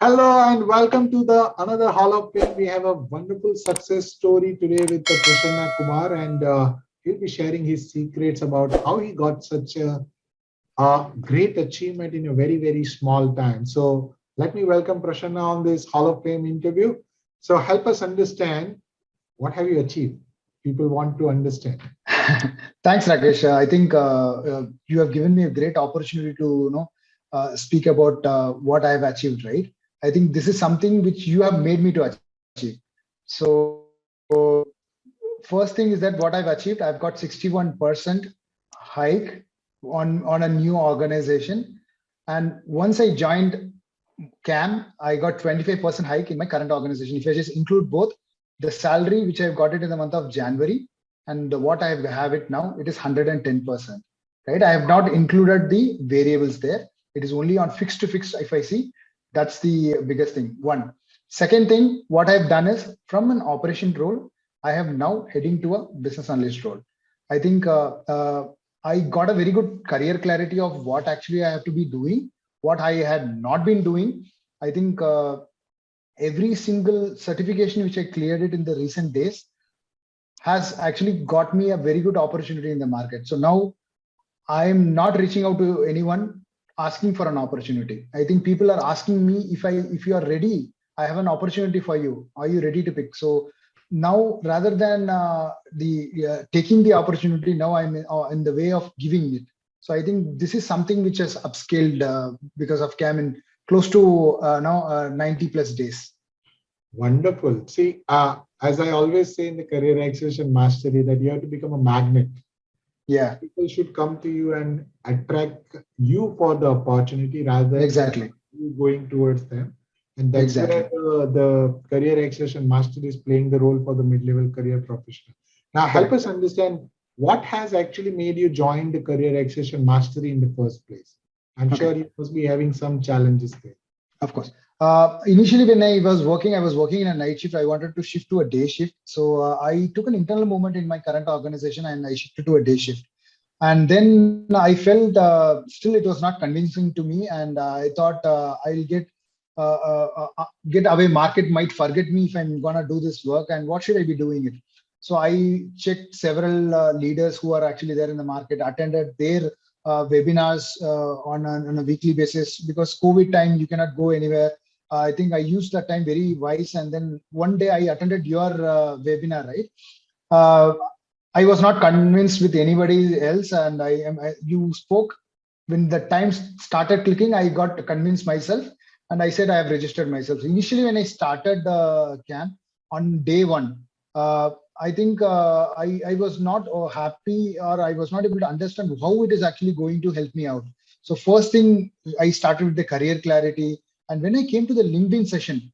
Hello and welcome to the another Hall of Fame. We have a wonderful success story today with the Prasanna Kumar, and he'll be sharing his secrets about how he got such a great achievement in a very small time. So let me welcome Prasanna on this Hall of Fame interview. So help us understand what have you achieved. People want to understand. Thanks, Rakesh. I think you have given me a great opportunity to speak about what I have achieved. Right. I think this is something which you have made me to achieve. So first thing is that what I've achieved, I've got 61% hike on a new organization, and once I joined CAM, I got 25% hike in my current organization. If I just include both the salary which I've got it in the month of January and what I have it now, it is 110%. Right? I have not included the variables there. It is only on fixed to fixed. If I see, that's the biggest thing. One. Second thing, what I've done is from an operation role, I have now heading to a business analyst role. I think I got a very good career clarity of what actually I have to be doing, what I had not been doing. I think every single certification which I cleared it in the recent days has actually got me a very good opportunity in the market. So now I'm not reaching out to anyone asking for an opportunity. I think people are asking me if you are ready, I have an opportunity for you. Are you ready to pick? So now rather than the taking the opportunity, now I'm in the way of giving it. So I think this is something which has upscaled because of CAM in close to now 90 plus days. Wonderful. See, as I always say in the career acceleration mastery, that you have to become a magnet. Yeah, people should come to you and attract you for the opportunity rather than exactly. you going towards them. And that's where Exactly. the career acceleration master is playing the role for the mid-level career professional. Now, help Correct. us understand what has actually made you join the career acceleration mastery in the first place. I'm Okay. sure you must be having some challenges there. Of course. Initially, when I was working in a night shift. I wanted to shift to a day shift. So I took an internal movement in my current organization and I shifted to a day shift. And then I felt still it was not convincing to me, and I thought I'll get away. Market might forget me if I'm gonna do this work, and what should I be doing it? So I checked several leaders who are actually there in the market, attended their webinars on a weekly basis because COVID time you cannot go anywhere. I think I used that time very wise, and then one day I attended your webinar, right? Uh, I was not convinced with anybody else, and you spoke when the time started clicking. I got convinced myself, and I said I have registered myself. Initially, when I started the camp on day one, I think I was not happy, or I was not able to understand how it is actually going to help me out. So first thing, I started with the career clarity, and when I came to the LinkedIn session,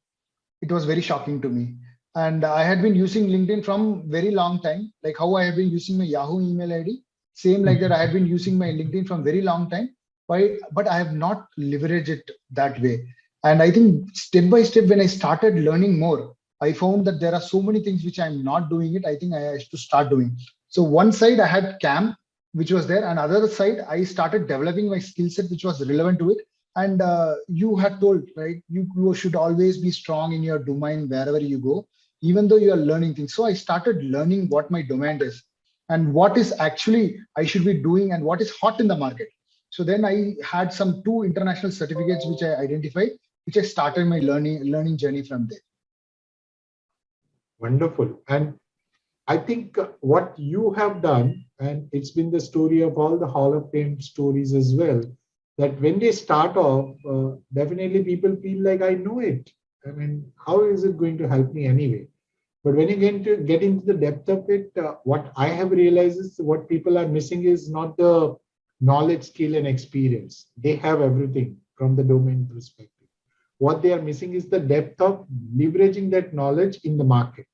it was very shocking to me. And I had been using LinkedIn from very long time, like how I have been using my Yahoo email ID. Same like that, I had been using my LinkedIn from very long time, but I have not leveraged it that way. And I think step by step, when I started learning more, I found that there are so many things which I'm not doing it. I think I have to start doing. So one side I had CAM, which was there, and other side I started developing my skill set, which was relevant to it. And you had told, right, you should always be strong in your domain wherever you go, even though you are learning things. So I started learning what my domain is and what is actually I should be doing and what is hot in the market. So then I had some two international certificates which I identified, which I started my learning journey from there. Wonderful. And I think what you have done, and it's been the story of all the Hall of Fame stories as well, that when they start off, definitely people feel like I know it. I mean, how is it going to help me anyway? But when you get into the depth of it, what I have realized is what people are missing is not the knowledge, skill, and experience. They have everything from the domain perspective. What they are missing is the depth of leveraging that knowledge in the market,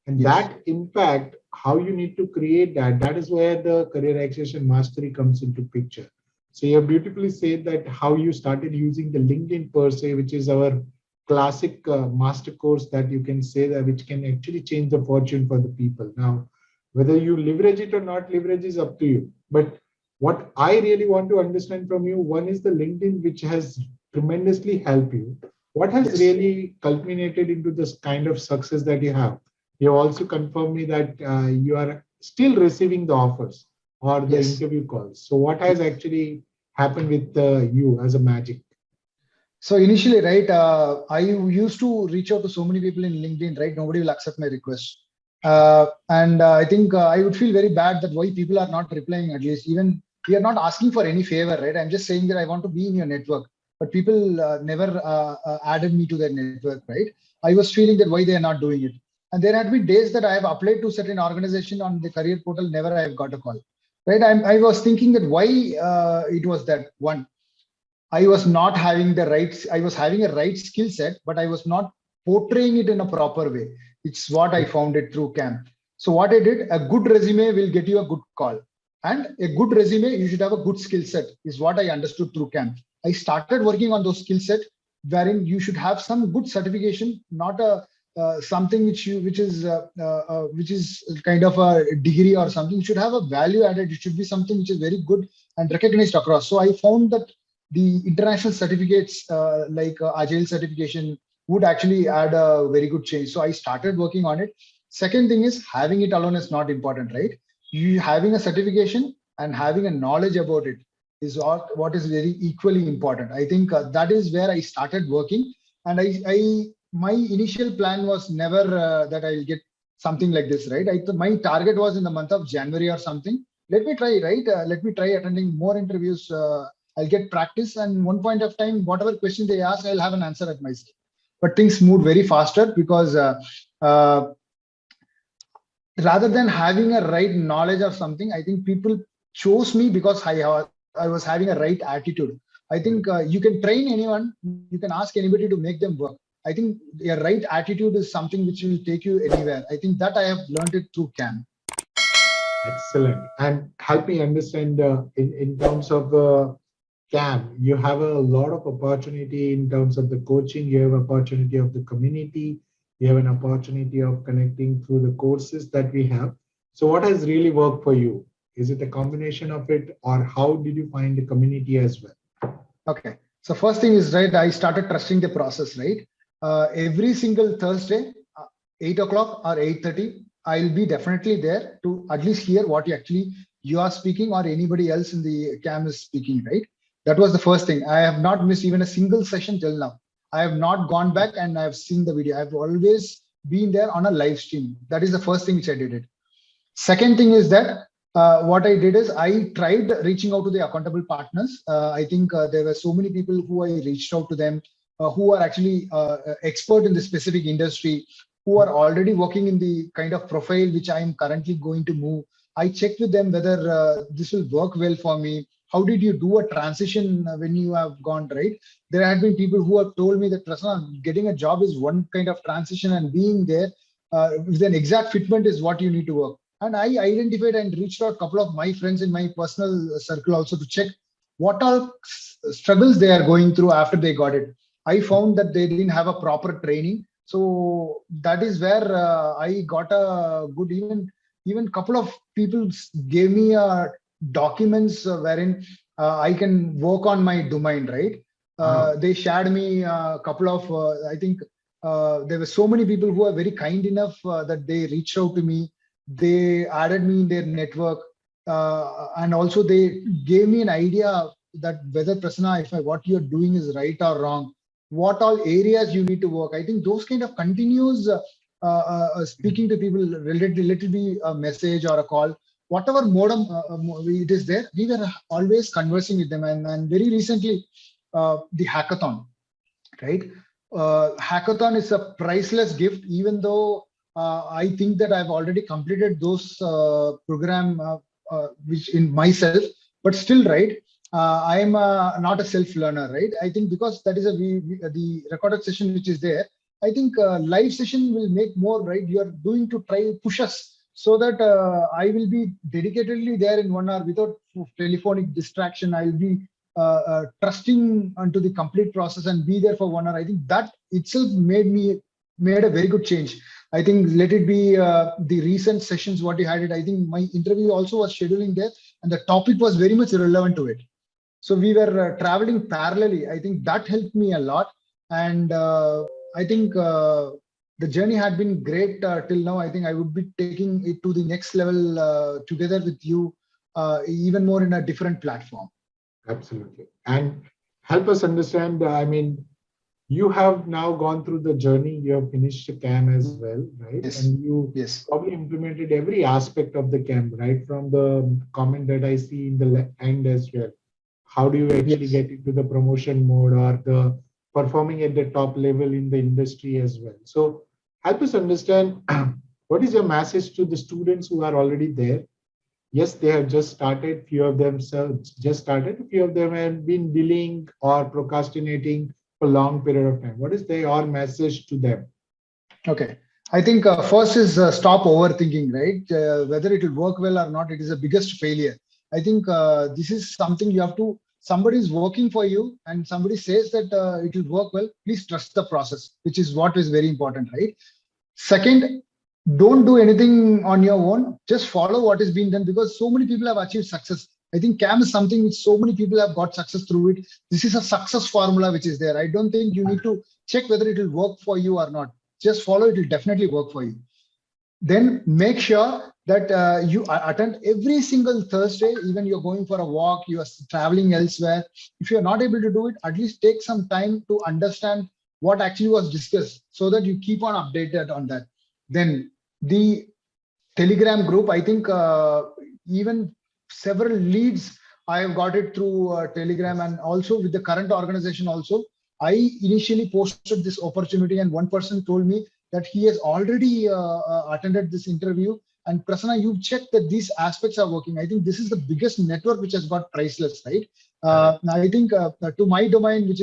and Yes. that impact how you need to create that is where the career acceleration mastery comes into picture. So you have beautifully said that how you started using the LinkedIn per se, which is our classic master course that you can say that which can actually change the fortune for the people. Now whether you leverage it or not leverage is up to you, but what I really want to understand from you, one is the LinkedIn which has tremendously helped you. What has Yes. really culminated into this kind of success that you have? You also confirmed me that you are still receiving the offers or the Yes. interview calls. So what has actually happened with you as a magic? So initially, right, I used to reach out to so many people in LinkedIn, right? Nobody will accept my request. And I think I would feel very bad that why people are not replying, at least. Even we are not asking for any favor, right? I'm just saying that I want to be in your network. But people never added me to their network, right? I was feeling that why they are not doing it. And there had been days that I have applied to certain organization on the career portal, never I have got a call, right? I was thinking that why it was that one. I was not having the right, I was having a right skill set, but I was not portraying it in a proper way. It's what I found it through CAM. So what I did, a good resume will get you a good call. And a good resume, you should have a good skill set, is what I understood through CAM. I started working on those skill set wherein you should have some good certification, not a something which is kind of a degree or something. You should have a value added. It should be something which is very good and recognized across. So I found that the international certificates like Agile certification would actually add a very good change. So I started working on it. Second thing is having it alone is not important, right? You having a certification and having a knowledge about it is what is very equally important. I think that is where I started working, and I my initial plan was never that I'll get something like this, right? My target was in the month of January or something. Let me try, right? Let me try attending more interviews. I'll get practice, and one point of time, whatever question they ask, I'll have an answer at myself. But things moved very faster because uh, rather than having a right knowledge of something, I think people chose me because I was having a right attitude. I think you can train anyone, you can ask anybody to make them work. I think a right attitude is something which will take you anywhere. I think that I have learned it through CAM. Excellent. And help me understand in terms of CAM, you have a lot of opportunity in terms of the coaching, you have opportunity of the community, you have an opportunity of connecting through the courses that we have. So what has really worked for you? Is it a combination of it, or how did you find the community as well? Okay. So first thing is, right, I started trusting the process, right? Every single Thursday, 8 o'clock or 8:30, I'll be definitely there to at least hear what you are speaking or anybody else in the cam is speaking, right? That was the first thing. I have not missed even a single session till now. I have not gone back and I have seen the video. I've always been there on a live stream. That is the first thing which I did it. Second thing is that what I did is I tried reaching out to the accountable partners. I think there were so many people who I reached out to them who are actually expert in the specific industry, who are already working in the kind of profile which I am currently going to move. I checked with them whether this will work well for me. How did you do a transition when you have gone right? There had been people who have told me that Prasanna, getting a job is one kind of transition, and being there with an exact fitment is what you need to work. And I identified and reached out a couple of my friends in my personal circle also to check what all struggles they are going through after they got it. I found that they didn't have a proper training, so that is where I got a good, even couple of people gave me documents wherein I can work on my domain, right? Wow. They shared me a couple of I think there were so many people who are very kind enough that they reached out to me. They added me in their network, and also they gave me an idea that whether Prasanna, if what you're doing is right or wrong, what all areas you need to work. I think those kind of continuous speaking to people, let it be a message or a call, whatever modem it is there, we were always conversing with them. And very recently, the hackathon, right? Hackathon is a priceless gift, even though I think that I've already completed those program which in myself, but still, right? I am not a self learner, right? I think because that is the recorded session which is there. I think live session will make more, right? You are doing to try push us so that I will be dedicatedly there in 1 hour without telephonic distraction. I'll be trusting onto the complete process and be there for 1 hour. I think that itself made a very good change. I think let it be the recent sessions what you had it. I think my interview also was scheduling there, and the topic was very much relevant to it. So we were traveling parallelly. I think that helped me a lot. And I think the journey had been great till now. I think I would be taking it to the next level together with you, even more in a different platform. Absolutely. And help us understand, I mean, you have now gone through the journey, you have finished the CAM as well, right? Yes, And you yes, probably implemented every aspect of the CAM, right? From the comment that I see in the end as well. How do you actually yes. get into the promotion mode or the performing at the top level in the industry as well? So help us understand what is your message to the students who are already there. Yes, they have just started, few of them just started, few of them have been delaying or procrastinating for long period of time. What is your message to them? Okay. I think first is stop overthinking, right? Whether it will work well or not, it is the biggest failure. I think this is something you have to, somebody is working for you and somebody says that it will work well, please trust the process, which is what is very important, right? Second, don't do anything on your own. Just follow what is being done because so many people have achieved success. I think CAM is something which so many people have got success through it. This is a success formula which is there. I don't think you need to check whether it will work for you or not. Just follow, it will definitely work for you. Then make sure that you attend every single Thursday, even you're going for a walk, you are traveling elsewhere. If you're not able to do it, at least take some time to understand what actually was discussed so that you keep on updated on that. Then the Telegram group, I think even several leads I have got it through Telegram, Yes. and also with the current organization also. I initially posted this opportunity and one person told me that he has already attended this interview. And Prasanna, you've checked that these aspects are working. I think this is the biggest network which has got priceless, right? Correct. I think to my domain, which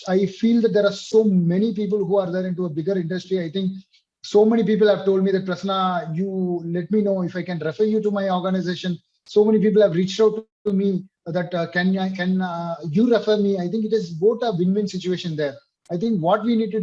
I feel that there are so many people who are there into a bigger industry. I think so many people have told me that Prasanna, you let me know if I can refer you to my organization. So many people have reached out to me that can you refer me? I think it is both a win-win situation there. I think what we need to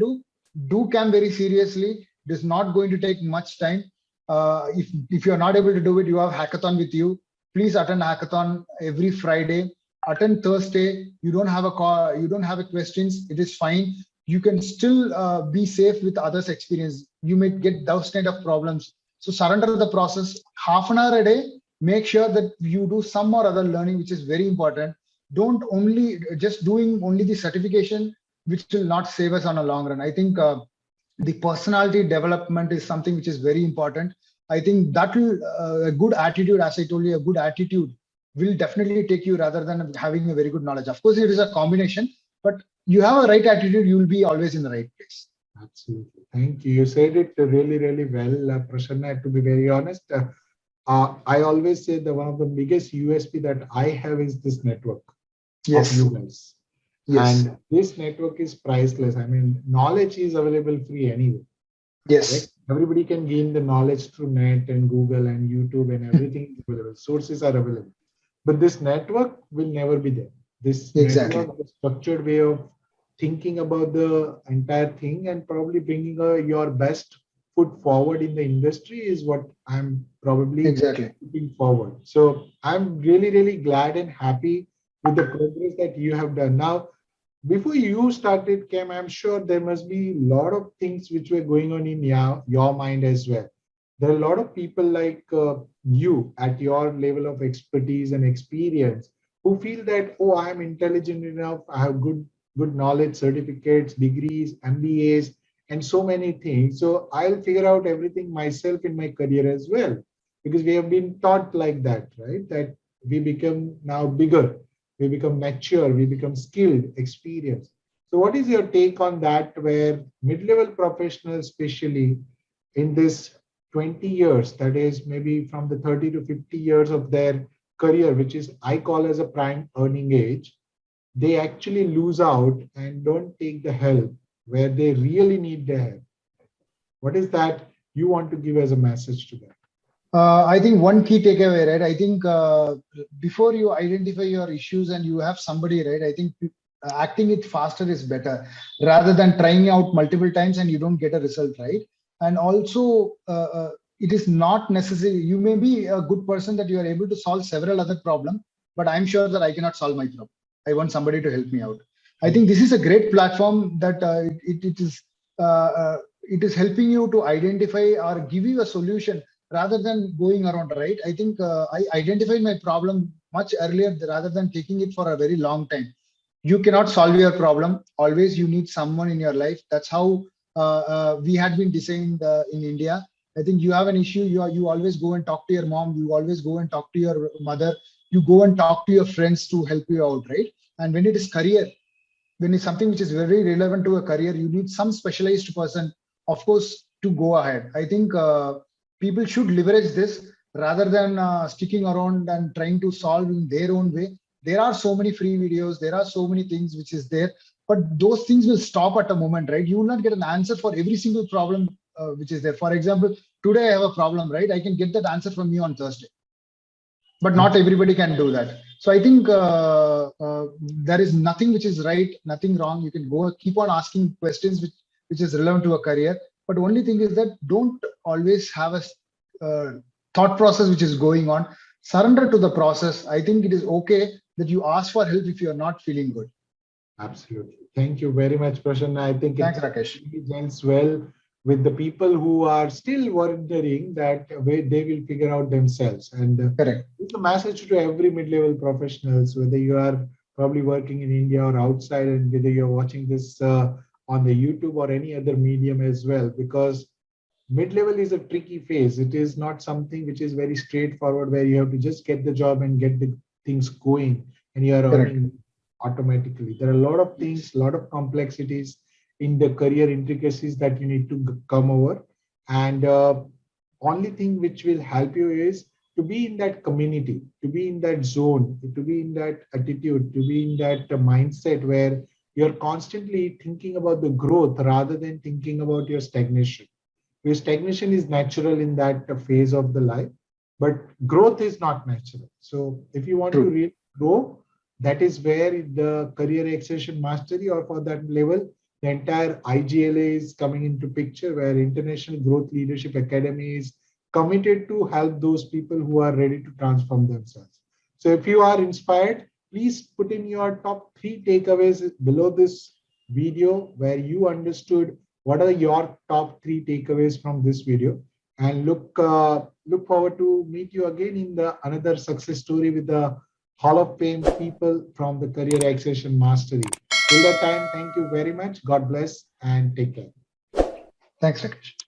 do CAM very seriously. It is not going to take much time. If you are not able to do it, you have hackathon with you. Please attend hackathon every Friday. Attend Thursday. You don't have a call. You don't have a questions. It is fine. You can still be safe with others' experience. You may get those kind of problems. So surrender the process. Half an hour a day. Make sure that you do some or other learning, which is very important. Don't only just doing only the certification, which will not save us on a long run. I think the personality development is something which is very important. I think that will a good attitude, as I told you, a good attitude will definitely take you rather than having a very good knowledge. Of course, it is a combination, but you have a right attitude, you will be always in the right place. Absolutely. Thank you. You said it really, really well, Prasanna. To be very honest, I always say that one of the biggest USP that I have is this network of Yes, you guys. yes, And this network is priceless. I mean, knowledge is available free anyway. Correct. yes, Everybody can gain the knowledge through net and Google and YouTube and everything is available. Sources are available. But this network will never be there. This exactly, network, the structured way of thinking about the entire thing and probably bringing your best foot forward in the industry is what I'm probably exactly. looking forward. So I'm really, really glad and happy with the progress that you have done. Now, before you started cam, I'm sure there must be a lot of things which were going on in your mind as well. There are a lot of people like you at your level of expertise and experience who feel that, oh, I'm intelligent enough, I have good knowledge, certificates, degrees, mbas, and so many things, so I'll figure out everything myself in my career as well, because we have been taught like that, right? That we become now bigger, we become mature, we become skilled, experienced. So, what is your take on that? Where mid level professionals, especially in this 20 years, that is maybe from the 30 to 50 years of their career, which is I call as a prime earning age, they actually lose out and don't take the help where they really need the help. What is that you want to give as a message to them? I think one key takeaway, right? I think before you identify your issues and you have somebody, right? I think acting it faster is better rather than trying out multiple times and you don't get a result, right? And also, it is not necessary. You may be a good person that you are able to solve several other problems, but I'm sure that I cannot solve my problem. I want somebody to help me out. I think this is a great platform that uh, uh, it is helping you to identify or give you a solution rather than going around, right? I think I identified my problem much earlier rather than taking it for a very long time. You cannot solve your problem. Always you need someone in your life. That's how we had been designed in India. I think you have an issue, you always go and talk to your mom, you always go and talk to your mother, you go and talk to your friends to help you out, right? And when it is career, when it's something which is very relevant to a career, you need some specialized person, of course, to go ahead. I think people should leverage this rather than sticking around and trying to solve in their own way. There are so many free videos, there are so many things which is there, but those things will stop at a moment, right? You will not get an answer for every single problem which is there. For example, today I have a problem, right? I can get that answer from you on Thursday, but not everybody can do that. So I think there is nothing which is right, nothing wrong. You can go keep on asking questions which is relevant to a career, but only thing is that don't always have a uh, thought process which is going on. Surrender to the process. I think it is okay that you ask for help if you are not feeling good. Absolutely. Thank you very much, Prasanna. I think Thanks, it Rakesh. really gels well with the people who are still wondering that way they will figure out themselves. And Correct. it's a message to every mid-level professionals, whether you are probably working in India or outside, and whether you're watching this on the YouTube or any other medium as well, because mid-level is a tricky phase. It is not something which is very straightforward where you have to just get the job and get the things going and you are Correct. earning automatically. There are a lot of things, a lot of complexities in the career intricacies that you need to come over. And only thing which will help you is to be in that community, to be in that zone, to be in that attitude, to be in that mindset where you're constantly thinking about the growth rather than thinking about your stagnation. Because stagnation is natural in that phase of the life, but growth is not natural. So if you want to True. really grow, that is where the career acceleration mastery, or for that level, the entire IGLA is coming into picture, where International Growth Leadership Academy is committed to help those people who are ready to transform themselves. So if you are inspired, please put in your top 3 takeaways below this video where you understood what are your top 3 takeaways from this video, and look forward to meet you again in the another success story with the Hall of Fame people from the Career Acceleration Mastery. Till that time, thank you very much. God bless and take care. Thanks, Rakesh.